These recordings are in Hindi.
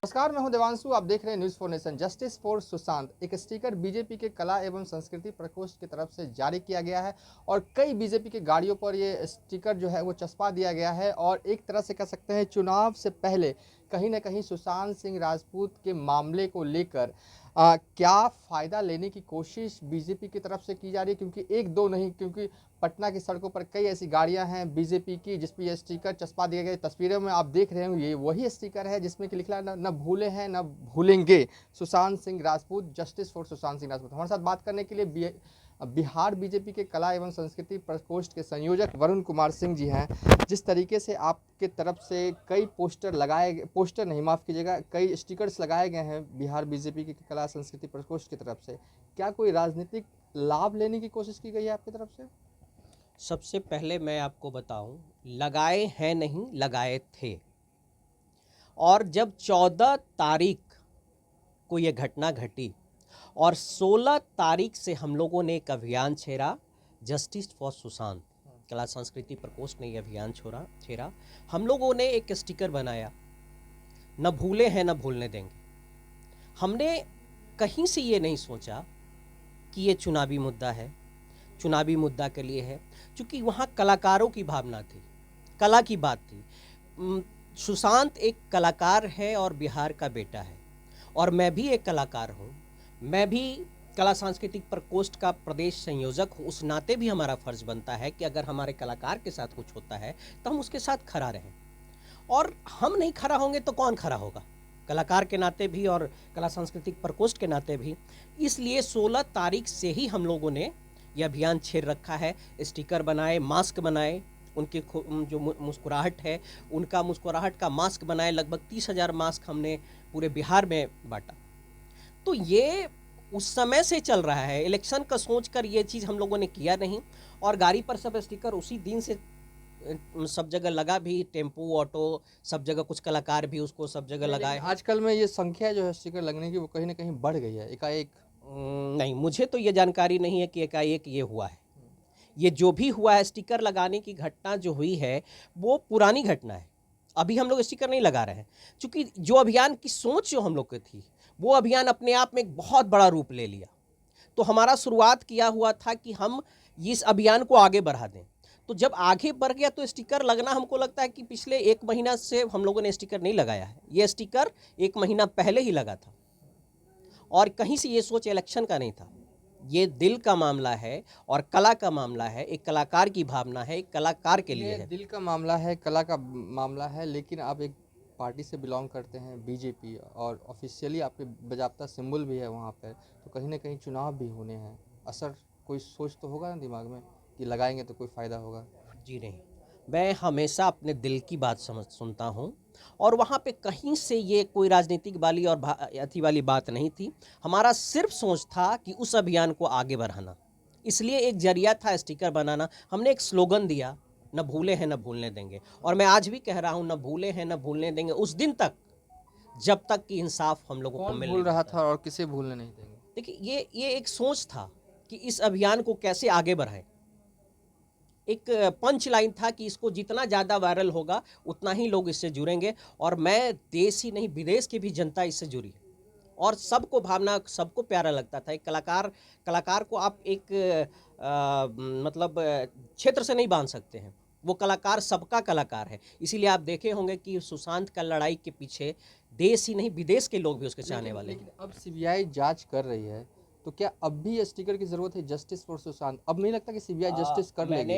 नमस्कार, मैं हूं देवांशु। आप देख रहे हैं news for nation. Justice for Sushant एक स्टिकर बीजेपी के कला एवं संस्कृति प्रकोष्ठ की तरफ से जारी किया गया है और कई बीजेपी की गाड़ियों पर ये स्टिकर जो है वो चस्पा दिया गया है और एक तरह से कह सकते हैं चुनाव से पहले कहीं ना कहीं सुशांत सिंह राजपूत के मामले को लेकर क्या फ़ायदा लेने की कोशिश बीजेपी की तरफ से की जा रही है, क्योंकि एक दो नहीं, क्योंकि पटना की सड़कों पर कई ऐसी गाड़ियां हैं बीजेपी की जिस पर यह स्टिकर चस्पा दिए गए। तस्वीरों में आप देख रहे हो ये वही स्टिकर है जिसमें कि लिखा है न भूले हैं न भूलेंगे सुशांत सिंह राजपूत, जस्टिस फॉर सुशांत सिंह राजपूत। हमारे साथ बात करने के लिए बिहार बीजेपी के कला एवं संस्कृति प्रकोष्ठ के संयोजक वरुण कुमार सिंह जी हैं। जिस तरीके से आपके तरफ से कई पोस्टर लगाए, पोस्टर नहीं माफ़ कीजिएगा, कई स्टिकर्स लगाए गए हैं बिहार बीजेपी के कला संस्कृति प्रकोष्ठ की तरफ से, क्या कोई राजनीतिक लाभ लेने की कोशिश की गई है आपकी तरफ से? सबसे पहले मैं आपको बताऊं, लगाए हैं नहीं, लगाए थे। और जब 14 तारीख को ये घटना घटी और 16 तारीख से हम लोगों ने एक अभियान छेड़ा, जस्टिस फॉर सुशांत कला संस्कृति प्रकोष्ठ ने ये अभियान छेड़ा। हम लोगों ने एक स्टिकर बनाया, न भूले हैं न भूलने देंगे। हमने कहीं से ये नहीं सोचा कि ये चुनावी मुद्दा है, चुनावी मुद्दा के लिए है, क्योंकि वहाँ कलाकारों की भावना थी, कला की बात थी। सुशांत एक कलाकार है और बिहार का बेटा है और मैं भी एक कलाकार हूँ। मैं भी कला सांस्कृतिक प्रकोष्ठ का प्रदेश संयोजक हूँ। उस नाते भी हमारा फ़र्ज़ बनता है कि अगर हमारे कलाकार के साथ कुछ होता है तो हम उसके साथ खड़ा रहें, और हम नहीं खड़ा होंगे तो कौन खड़ा होगा, कलाकार के नाते भी और कला सांस्कृतिक प्रकोष्ठ के नाते भी। इसलिए 16 तारीख से ही हम लोगों ने यह अभियान छेड़ रखा है। स्टिकर बनाए, मास्क बनाए, उनकी जो मुस्कुराहट है उनका मुस्कुराहट का मास्क बनाए। लगभग 30,000 मास्क हमने पूरे बिहार में बांटा। तो ये उस समय से चल रहा है, इलेक्शन का सोचकर ये चीज़ हम लोगों ने किया नहीं। और गाड़ी पर सब स्टिकर उसी दिन से सब जगह लगा भी, टेम्पू, ऑटो, सब जगह कुछ कलाकार भी उसको सब जगह लगाए। आजकल में ये संख्या जो है स्टिकर लगने की वो कहीं ना कहीं बढ़ गई है एकाएक। नहीं, मुझे तो ये जानकारी नहीं है कि एकाएक ये हुआ है। ये जो भी हुआ है, स्टिकर लगाने की घटना जो हुई है वो पुरानी घटना है। अभी हम लोग स्टिकर नहीं लगा रहे हैं, क्योंकि जो अभियान की सोच जो हम लोग की थी वो अभियान अपने आप में एक बहुत बड़ा रूप ले लिया। तो हमारा शुरुआत किया हुआ था कि हम इस अभियान को आगे बढ़ा दें। तो जब आगे बढ़ गया तो स्टिकर लगना, हमको लगता है कि पिछले 1 महीना से हम लोगों ने स्टिकर नहीं लगाया है। ये स्टिकर 1 महीना पहले ही लगा था और कहीं से ये सोच इलेक्शन का नहीं था। ये दिल का मामला है और कला का मामला है, एक कलाकार की भावना है, एक कलाकार के लिए है। दिल का मामला है, कला का मामला है, लेकिन आप एक पार्टी से बिलोंग करते हैं बीजेपी और ऑफिशियली आपके बाकायदा सिंबल भी है वहाँ पर, तो कहीं ना कहीं चुनाव भी होने हैं। असर कोई सोच तो होगा ना दिमाग में कि लगाएंगे तो कोई फ़ायदा होगा? जी नहीं, मैं हमेशा अपने दिल की बात सुनता हूँ और वहाँ पे कहीं से ये कोई राजनीतिक वाली और अथी वाली बात नहीं थी। हमारा सिर्फ सोच था कि उस अभियान को आगे बढ़ाना, इसलिए एक जरिया था स्टिकर बनाना। हमने एक स्लोगन दिया, न भूले हैं न भूलने देंगे, और मैं आज भी कह रहा हूँ, न भूले हैं न भूलने देंगे उस दिन तक जब तक कि इंसाफ हम लोगों को कौन मिल भूल नहीं रहा जाता था है। और किसे भूलने नहीं देंगे? देखिए, ये एक सोच था कि इस अभियान को कैसे आगे बढ़ाएं। एक पंच लाइन था कि इसको जितना ज़्यादा वायरल होगा उतना ही लोग इससे जुड़ेंगे, और मैं देश ही नहीं विदेश की भी जनता इससे जुड़ी और सबको भावना, सबको प्यारा लगता था। एक कलाकार को आप एक मतलब क्षेत्र से नहीं बांध सकते हैं। वो कलाकार सबका कलाकार है। इसीलिए आप देखे होंगे कि सुशांत का लड़ाई के पीछे देश ही नहीं विदेश के लोग भी उसके चाहने वाले हैं। लेकिन अब सीबीआई जांच कर रही है, तो क्या अब भी ये स्टिकर की जरूरत है जस्टिस फॉर सुशांत? अब नहीं लगता कि सीबीआई जस्टिस कर लेगी?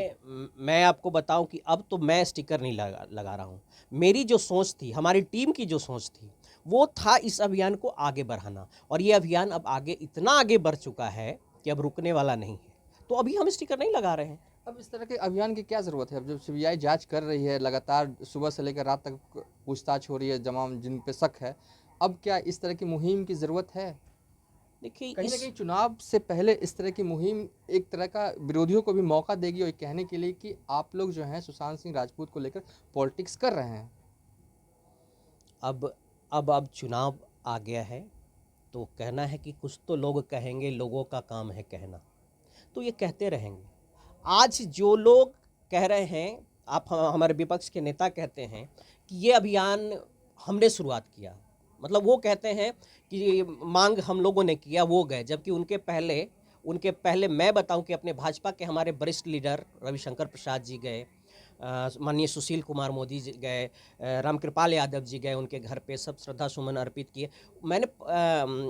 मैं आपको बताऊं कि अब तो मैं स्टिकर नहीं लगा रहा हूं। मेरी जो सोच थी, हमारी टीम की जो सोच थी, वो था इस अभियान को आगे बढ़ाना, और ये अभियान अब आगे इतना आगे बढ़ चुका है कि अब रुकने वाला नहीं है। तो अभी हम स्टिकर नहीं लगा रहे हैं। अब इस तरह के अभियान की क्या ज़रूरत है? अब जब सीबीआई जांच कर रही है, लगातार सुबह से लेकर रात तक पूछताछ हो रही है तमाम जिन पे शक है, अब क्या इस तरह की मुहिम की ज़रूरत है? देखिए, कहीं ना कहीं चुनाव से पहले इस तरह की मुहिम एक तरह का विरोधियों को भी मौका देगी और कहने के लिए कि आप लोग जो हैं सुशांत सिंह राजपूत को लेकर पॉलिटिक्स कर रहे हैं। अब चुनाव आ गया है, तो कहना है कि कुछ तो लोग कहेंगे, लोगों का काम है कहना, तो ये कहते रहेंगे। आज जो लोग कह रहे हैं, आप हमारे विपक्ष के नेता कहते हैं कि ये अभियान हमने शुरुआत किया, मतलब वो कहते हैं कि मांग हम लोगों ने किया वो गए, जबकि उनके पहले मैं बताऊं कि अपने भाजपा के हमारे वरिष्ठ लीडर रविशंकर प्रसाद जी गए, माननीय सुशील कुमार मोदी जी गए, रामकृपाल यादव जी गए उनके घर पे, सब श्रद्धा सुमन अर्पित किए। मैंने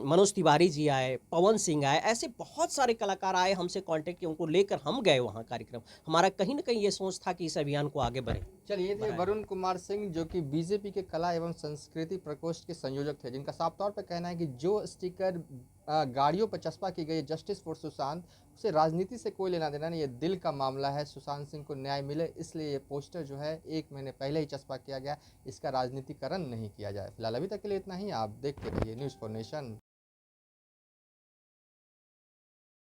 मनोज तिवारी जी आए, पवन सिंह आए, ऐसे बहुत सारे कलाकार आए, हमसे कांटेक्ट किया, उनको लेकर हम गए वहाँ कार्यक्रम। हमारा कहीं ना कहीं ये सोच था कि इस अभियान को आगे बढ़े। चलिए, ये थे वरुण कुमार सिंह, जो कि बीजेपी के कला एवं संस्कृति प्रकोष्ठ के संयोजक थे, जिनका साफ तौर पर कहना है कि जो स्टिकर गाड़ियों पर चस्पा की गई जस्टिस फॉर सुशांत, उसे राजनीति से कोई लेना देना नहीं, ये दिल का मामला है। सुशांत सिंह को न्याय मिले, इसलिए ये पोस्टर जो है 1 महीने पहले ही चस्पा किया गया, इसका राजनीतिकरण नहीं किया जाए। फिलहाल अभी तक के लिए इतना ही। आप देखते रहिए न्यूज़ फॉर नेशन।